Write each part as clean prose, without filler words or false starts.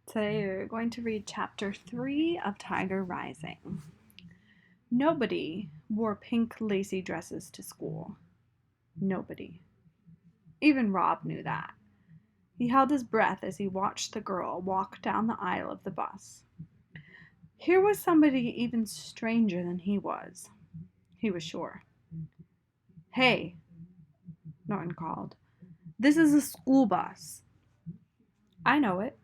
Today we're going to read chapter 3 of Tiger Rising. Nobody wore pink lacy dresses to school. Nobody. Even Rob knew that. He held his breath as he watched the girl walk down the aisle of the bus. Here was somebody even stranger than he was sure. "Hey," Norton called. "This is a school bus." "I know it,"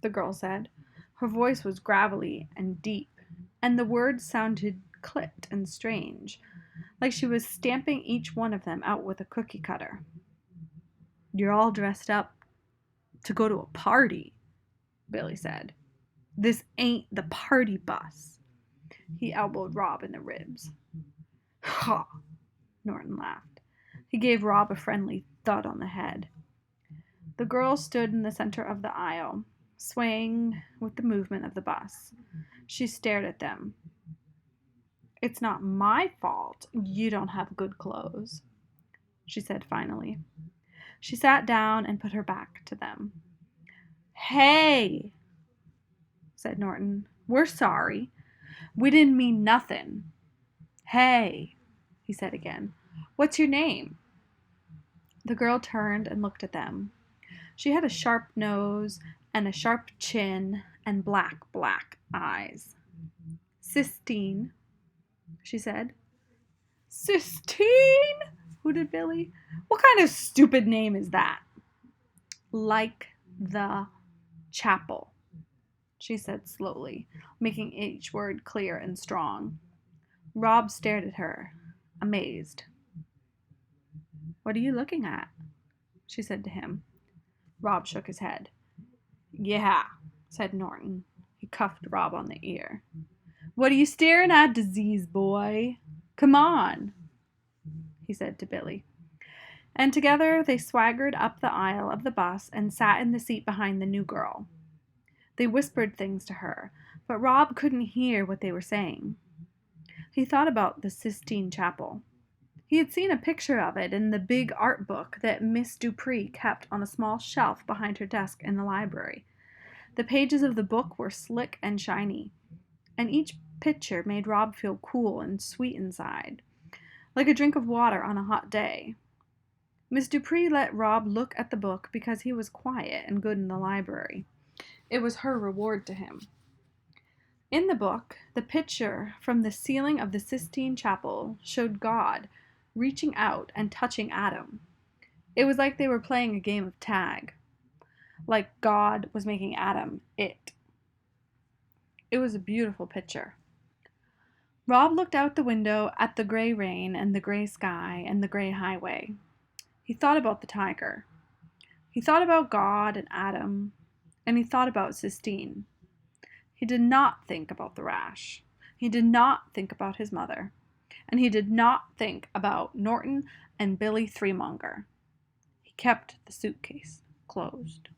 the girl said. Her voice was gravelly and deep, and the words sounded clipped and strange, like she was stamping each one of them out with a cookie cutter. "You're all dressed up to go to a party," Billy said. "This ain't the party bus." He elbowed Rob in the ribs. "Ha!" Norton laughed. He gave Rob a friendly thud on the head. The girl stood in the center of the aisle, swaying with the movement of the bus. She stared at them. "It's not my fault you don't have good clothes," she said finally. She sat down and put her back to them. "Hey," said Norton. "We're sorry. We didn't mean nothing." "Hey," he said again. "What's your name?" The girl turned and looked at them. She had a sharp nose and a sharp chin and black eyes. "Sistine," she said. "Sistine?" hooted Billy. "What kind of stupid name is that?" "Like the chapel," she said slowly, making each word clear and strong. Rob stared at her, amazed. "What are you looking at?" she said to him. Rob shook his head. "Yeah," said Norton. He cuffed Rob on the ear. "What are you staring at, disease boy? Come on," he said to Billy. And together they swaggered up the aisle of the bus and sat in the seat behind the new girl. They whispered things to her, but Rob couldn't hear what they were saying. He thought about the Sistine Chapel. He had seen a picture of it in the big art book that Miss Dupree kept on a small shelf behind her desk in the library. The pages of the book were slick and shiny, and each picture made Rob feel cool and sweet inside, like a drink of water on a hot day. Miss Dupree let Rob look at the book because he was quiet and good in the library. It was her reward to him. In the book, the picture from the ceiling of the Sistine Chapel showed God reaching out and touching Adam. It was like they were playing a game of tag. Like God was making Adam it. It was a beautiful picture. Rob looked out the window at the gray rain and the gray sky and the gray highway. He thought about the tiger. He thought about God and Adam, and he thought about Sistine. He did not think about the rash. He did not think about his mother. And he did not think about Norton and Billy Threemonger. He kept the suitcase closed.